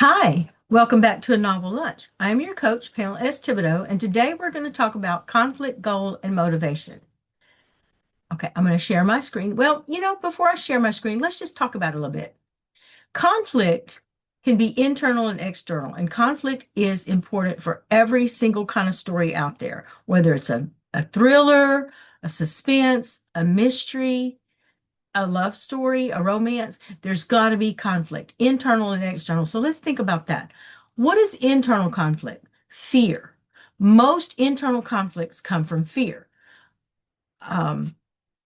Hi, welcome back to A Novel Lunch. I am your coach, Pamela S. Thibodeau, and today we're going to talk about conflict, goal, and motivation. Okay, I'm going to share my screen. Well, before I share my screen, let's just talk about it a little bit. Conflict can be internal and external, and conflict is important for every single kind of story out there, whether it's a thriller, a suspense, a mystery, a love story, a romance, there's got to be conflict, internal and external. So let's think about that. What is internal conflict? Fear. Most internal conflicts come from fear. Um,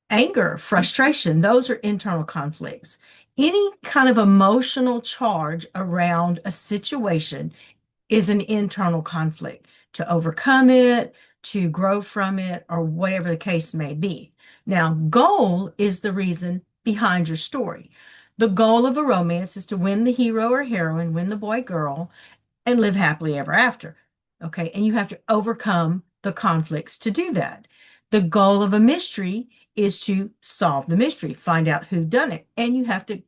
Anger, frustration, those are internal conflicts. Any kind of emotional charge around a situation is an internal conflict. To overcome it, to grow from it, or whatever the case may be. Now, goal is the reason behind your story. The goal of a romance is to win the hero or heroine, win the boy, girl, and live happily ever after. Okay. And you have to overcome the conflicts to do that. The goal of a mystery is to solve the mystery, find out who done it. And you have to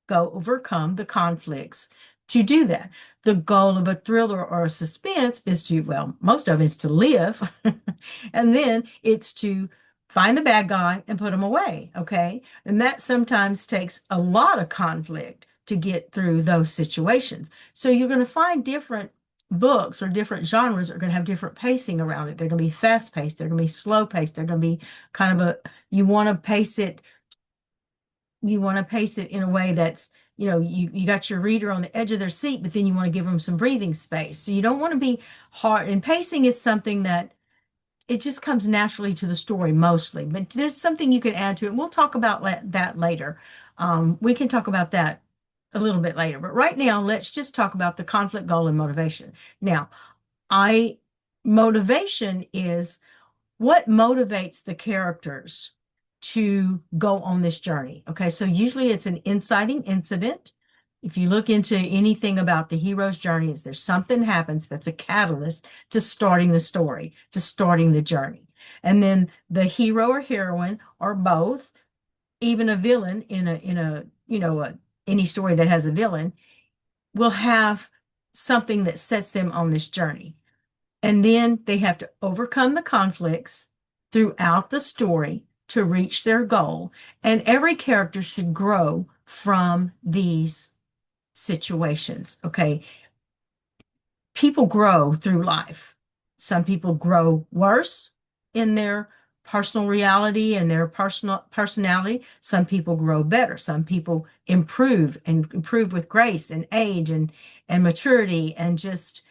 go overcome the conflicts to do that. The goal of a thriller or a suspense is to, well, most of it is to live. And then it's to find the bad guy and put him away. Okay. And that sometimes takes a lot of conflict to get through those situations. So you're going to find different books or different genres are going to have different pacing around it. They're going to be fast paced. They're going to be slow paced. They're going to be kind of you want to pace it in a way that's, you got your reader on the edge of their seat, but then you want to give them some breathing space. So you don't want to be hard. And pacing is something that it just comes naturally to the story mostly, but there's something you can add to it. We'll talk about that later. We can talk about that a little bit later, but right now, let's just talk about the conflict, goal, and motivation. Now, I motivation is what motivates the characters to go on this journey. Okay, so usually it's an inciting incident. If you look into anything about the hero's journey, is there's something happens that's a catalyst to starting the story, to starting the journey. And then the hero or heroine or both, even a villain any story that has a villain will have something that sets them on this journey. And then they have to overcome the conflicts throughout the story to reach their goal. And every character should grow from these situations. Okay. People grow through life. Some people grow worse in their personal reality and their personal personality. Some people grow better. Some people improve and improve with grace and age and maturity and just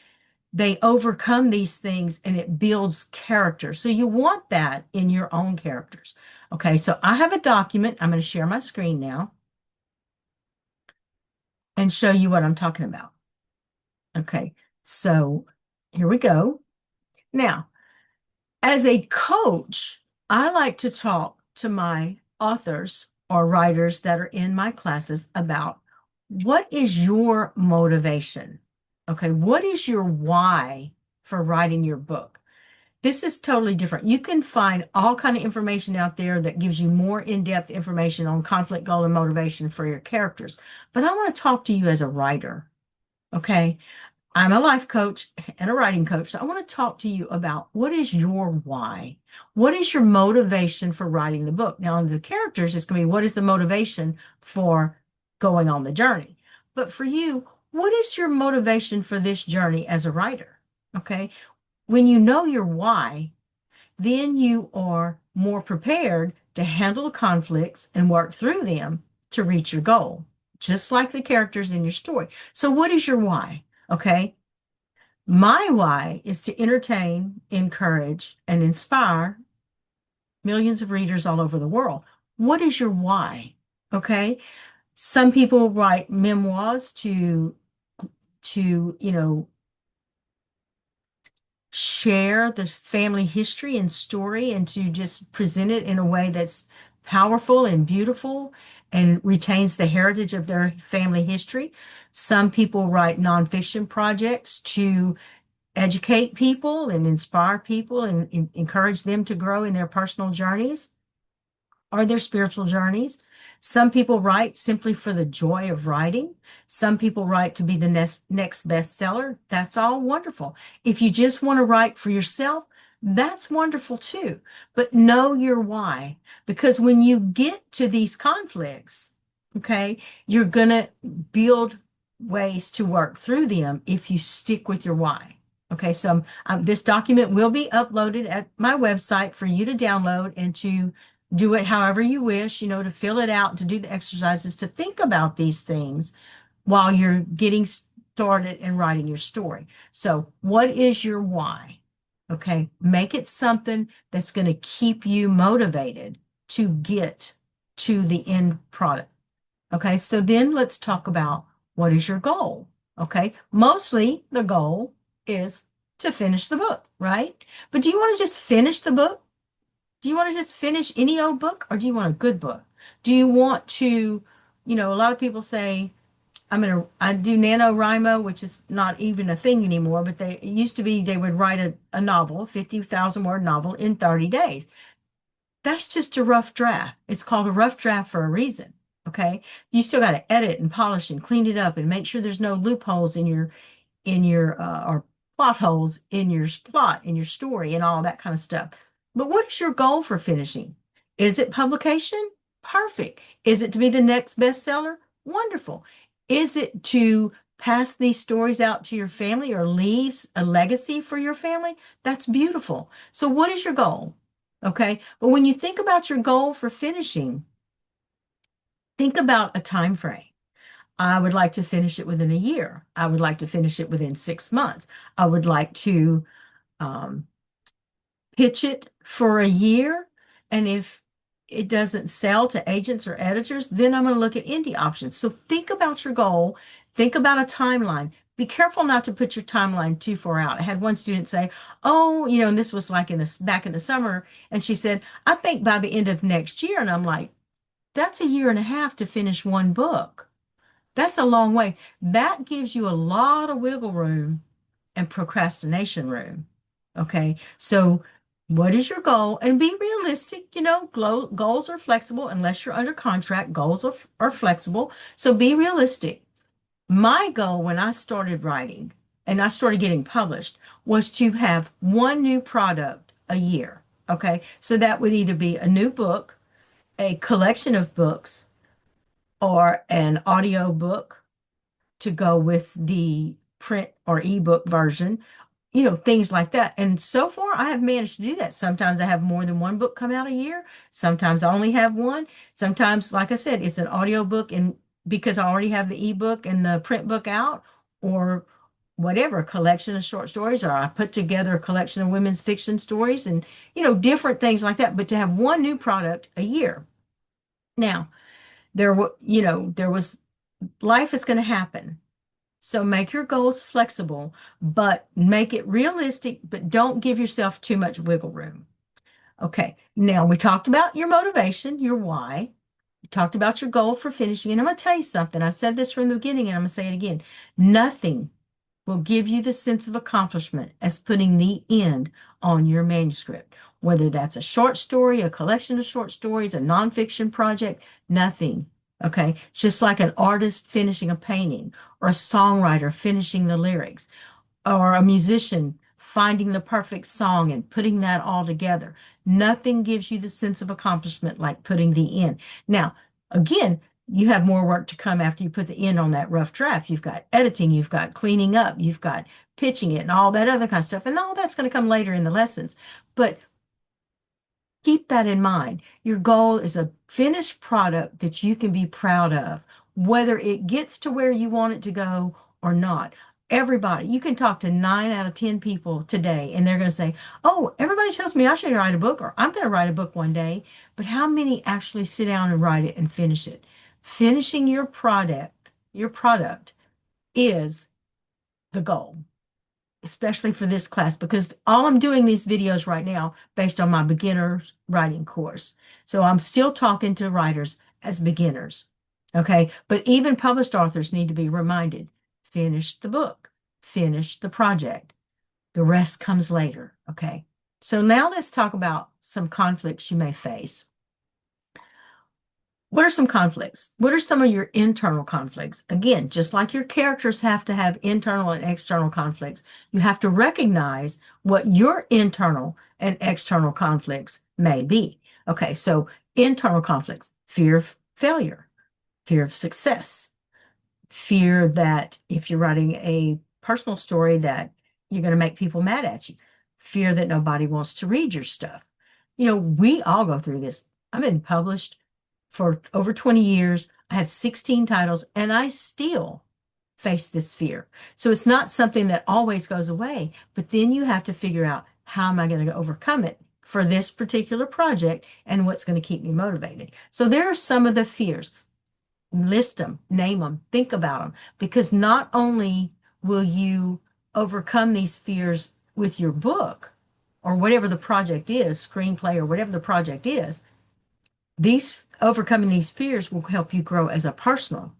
they overcome these things and it builds character. So you want that in your own characters. Okay, so I have a document. I'm going to share my screen now and show you what I'm talking about. Okay, so here we go. Now, as a coach, I like to talk to my authors or writers that are in my classes about what is your motivation? Okay, what is your why for writing your book? This is totally different. You can find all kind of information out there that gives you more in-depth information on conflict, goal, and motivation for your characters. But I want to talk to you as a writer. Okay. I'm a life coach and a writing coach. So I want to talk to you about what is your why? What is your motivation for writing the book? Now, in the characters, it's going to be what is the motivation for going on the journey? But for you, what is your motivation for this journey as a writer? Okay. When you know your why, then you are more prepared to handle the conflicts and work through them to reach your goal, just like the characters in your story. So, what is your why? Okay. My why is to entertain, encourage, and inspire millions of readers all over the world. What is your why? Okay. Some people write memoirs to share the family history and story and to just present it in a way that's powerful and beautiful and retains the heritage of their family history. Some people write nonfiction projects to educate people and inspire people and encourage them to grow in their personal journeys or their spiritual journeys. Some people write simply for the joy of writing. Some people write to be the next bestseller. That's all wonderful. If you just want to write for yourself, that's wonderful too. But know your why, because when you get to these conflicts, okay, you're going to build ways to work through them if you stick with your why. Okay, so this document will be uploaded at my website for you to download and to do it however you wish, to fill it out, to do the exercises, to think about these things while you're getting started and writing your story. So, what is your why? Okay, make it something that's going to keep you motivated to get to the end product. Okay, so then let's talk about what is your goal? Okay, mostly the goal is to finish the book, right? But do you want to just finish the book? Do you want to just finish any old book or do you want a good book? Do you want to, a lot of people say, I do NaNoWriMo, which is not even a thing anymore, but it used to be they would write a novel, 50,000 word novel in 30 days. That's just a rough draft. It's called a rough draft for a reason. Okay. You still got to edit and polish and clean it up and make sure there's no loopholes in your or plot holes in your plot, in your story, and all that kind of stuff. But what is your goal for finishing? Is it publication? Perfect. Is it to be the next bestseller? Wonderful. Is it to pass these stories out to your family or leave a legacy for your family? That's beautiful. So what is your goal? Okay. But when you think about your goal for finishing, think about a time frame. I would like to finish it within a year. I would like to finish it within 6 months. I would like to um, pitch it for a year. And if it doesn't sell to agents or editors, then I'm going to look at indie options. So think about your goal. Think about a timeline. Be careful not to put your timeline too far out. I had one student say, "Oh, and this was like back in the summer," and she said, "I think by the end of next year." And I'm like, "That's a year and a half to finish one book. That's a long way." That gives you a lot of wiggle room and procrastination room. Okay. So, what is your goal? And be realistic. Goals are flexible unless you're under contract. Goals are flexible. So, be realistic. My goal when I started writing and I started getting published was to have one new product a year. Okay. So, that would either be a new book, a collection of books, or an audio book to go with the print or ebook version, things like that. And so far, I have managed to do that. Sometimes I have more than one book come out a year. Sometimes I only have one. Sometimes, like I said, it's an audio book, and because I already have the ebook and the print book out, or whatever, a collection of short stories, or I put together a collection of women's fiction stories and, different things like that. But to have one new product a year. Now, there was life is going to happen. So make your goals flexible, but make it realistic, but don't give yourself too much wiggle room. Okay, now we talked about your motivation, your why. We talked about your goal for finishing. And I'm going to tell you something. I said this from the beginning, and I'm going to say it again. Nothing will give you the sense of accomplishment as putting the end on your manuscript. Whether that's a short story, a collection of short stories, a nonfiction project, nothing. Okay. It's just like an artist finishing a painting or a songwriter finishing the lyrics or a musician finding the perfect song and putting that all together. Nothing gives you the sense of accomplishment like putting the end. Now, again, you have more work to come after you put the end on that rough draft. You've got editing, you've got cleaning up, you've got pitching it and all that other kind of stuff. And all that's going to come later in the lessons. But keep that in mind. Your goal is a finished product that you can be proud of, whether it gets to where you want it to go or not. Everybody, you can talk to 9 out of 10 people today, and they're going to say, "Oh, everybody tells me I should write a book, or I'm going to write a book one day." But how many actually sit down and write it and finish it? Finishing your product is the goal, especially for this class, because all I'm doing these videos right now based on my beginner's writing course. So I'm still talking to writers as beginners. Okay. But even published authors need to be reminded, finish the book, finish the project. The rest comes later. Okay. So now let's talk about some conflicts you may face. What are some conflicts? What are some of your internal conflicts? Again, just like your characters have to have internal and external conflicts, you have to recognize what your internal and external conflicts may be. Okay, so internal conflicts, fear of failure, fear of success, fear that if you're writing a personal story that you're going to make people mad at you, fear that nobody wants to read your stuff. We all go through this. I've been published for over 20 years. I have 16 titles and I still face this fear. So it's not something that always goes away, but then you have to figure out how am I going to overcome it for this particular project and what's going to keep me motivated. So there are some of the fears. List them, name them, think about them, because not only will you overcome these fears with your book or whatever the project is, screenplay or whatever the project is, these overcoming these fears will help you grow as a person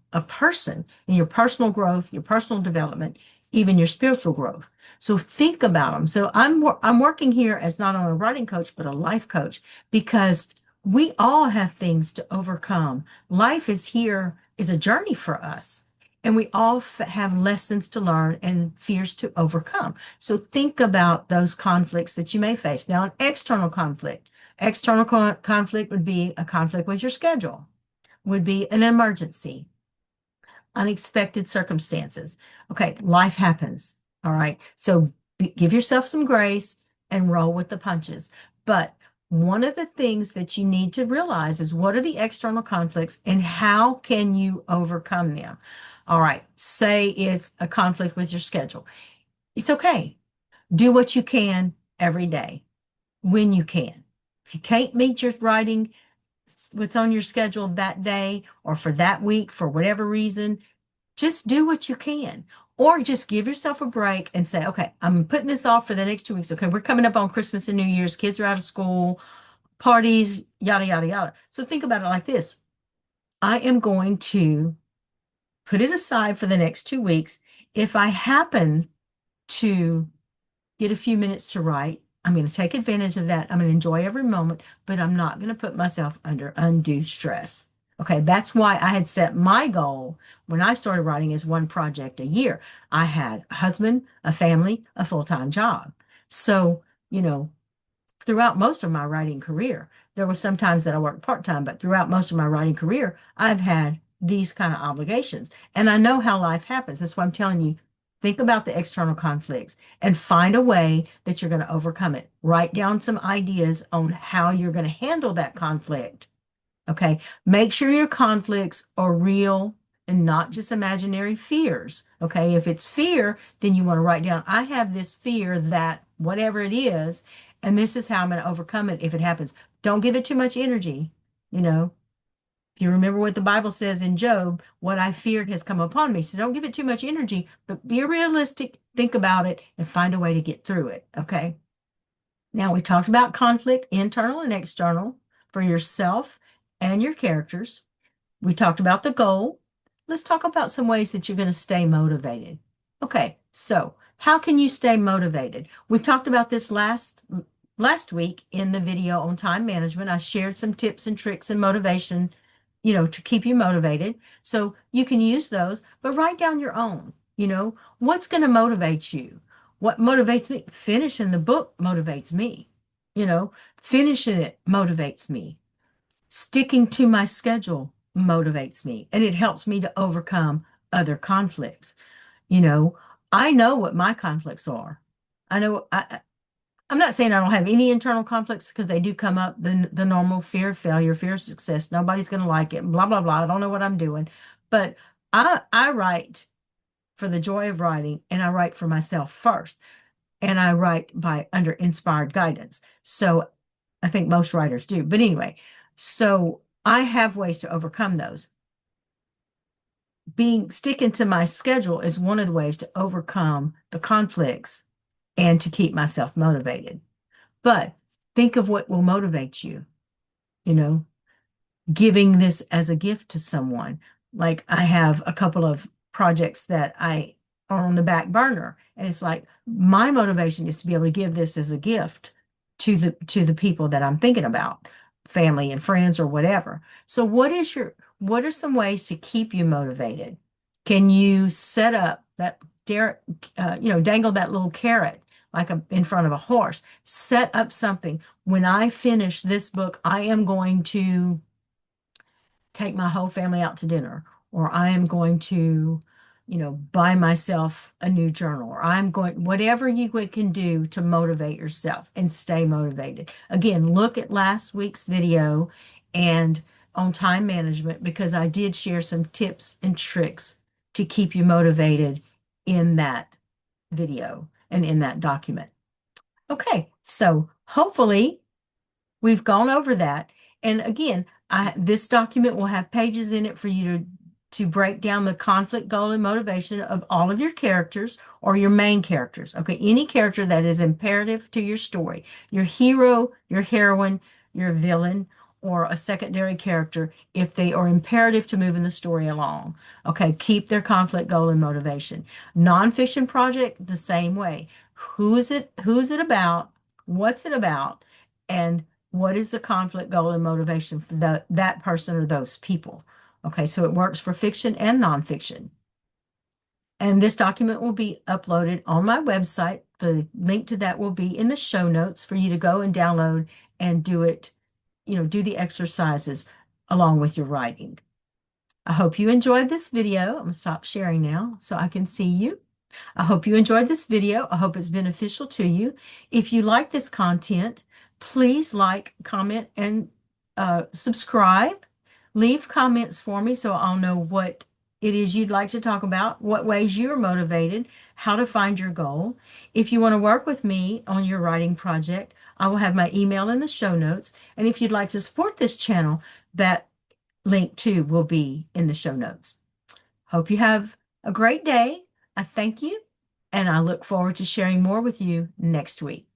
in your personal growth, your personal development, even your spiritual growth. So think about them. So I'm working here as not only a writing coach but a life coach because we all have things to overcome. Life is a journey for us. And we all have lessons to learn and fears to overcome. So think about those conflicts that you may face. Now, an external conflict. External conflict would be a conflict with your schedule, would be an emergency, unexpected circumstances. Okay, life happens. All right. So give yourself some grace and roll with the punches. But one of the things that you need to realize is what are the external conflicts and how can you overcome them? All right. Say it's a conflict with your schedule. It's okay. Do what you can every day when you can. If you can't meet your writing, what's on your schedule that day or for that week, for whatever reason, just do what you can. Or just give yourself a break and say, okay, I'm putting this off for the next 2 weeks. Okay, we're coming up on Christmas and New Year's. Kids are out of school, parties, yada, yada, yada. So think about it like this. I am going to put it aside for the next 2 weeks. If I happen to get a few minutes to write, I'm going to take advantage of that. I'm going to enjoy every moment, but I'm not going to put myself under undue stress. Okay, that's why I had set my goal when I started writing as one project a year. I had a husband, a family, a full-time job. So, you know, throughout most of my writing career, there were some times that I worked part-time, but throughout most of my writing career, I've had these kind of obligations. And I know how life happens. That's why I'm telling you, think about the external conflicts and find a way that you're going to overcome it. Write down some ideas on how you're going to handle that conflict. Okay. Make sure your conflicts are real and not just imaginary fears. Okay. If it's fear, then you want to write down, I have this fear that whatever it is, and this is how I'm going to overcome it if it happens. Don't give it too much energy. You know, if you remember what the Bible says in Job, what I feared has come upon me. So don't give it too much energy, but be realistic, think about it, and find a way to get through it. Okay. Now we talked about conflict, internal and external, for yourself and your characters. We talked about the goal. Let's talk about some ways that you're going to stay motivated. Okay, so how can you stay motivated? We talked about this last week in the video on time management. I shared some tips and tricks and motivation, to keep you motivated. So you can use those, but write down your own. What's going to motivate you? What motivates me? Finishing the book motivates me. Finishing it motivates me. Sticking to my schedule motivates me and it helps me to overcome other conflicts. You know, I know what my conflicts are. I know I'm not saying I don't have any internal conflicts because they do come up, the normal fear of failure, fear of success, nobody's going to like it, blah, blah, blah. I don't know what I'm doing. But I write for the joy of writing and I write for myself first. And I write by under inspired guidance. So I think most writers do. But anyway, so I have ways to overcome those. Sticking to my schedule is one of the ways to overcome the conflicts and to keep myself motivated. But think of what will motivate you, you know, giving this as a gift to someone. Like I have a couple of projects that I are on the back burner. And it's like my motivation is to be able to give this as a gift to the people that I'm thinking about. family and friends or whatever. So what are some ways to keep you motivated? Can you set up that dare, dangle that little carrot like in front of a horse? Set up something. When I finish this book, I am going to take my whole family out to dinner, or I am going to, buy myself a new journal, or I'm going, whatever you can do to motivate yourself and stay motivated. Again, look at last week's video and on time management, because I did share some tips and tricks to keep you motivated in that video and in that document. Okay, so hopefully we've gone over that. And again, this document will have pages in it for you to break down the conflict, goal, and motivation of all of your characters or your main characters. Okay, any character that is imperative to your story, your hero, your heroine, your villain, or a secondary character, if they are imperative to moving the story along. Okay, keep their conflict, goal, and motivation. Nonfiction project, the same way. Who's it? Who's it about? What's it about? And what is the conflict, goal, and motivation for that person or those people? Okay, so it works for fiction and nonfiction. And this document will be uploaded on my website. The link to that will be in the show notes for you to go and download and do it, do the exercises along with your writing. I hope you enjoyed this video. I'm going to stop sharing now so I can see you. I hope you enjoyed this video. I hope it's beneficial to you. If you like this content, please like, comment, and subscribe. Leave comments for me so I'll know what it is you'd like to talk about, what ways you're motivated, how to find your goal. If you want to work with me on your writing project, I will have my email in the show notes. And if you'd like to support this channel, that link too will be in the show notes. Hope you have a great day. I thank you, and I look forward to sharing more with you next week.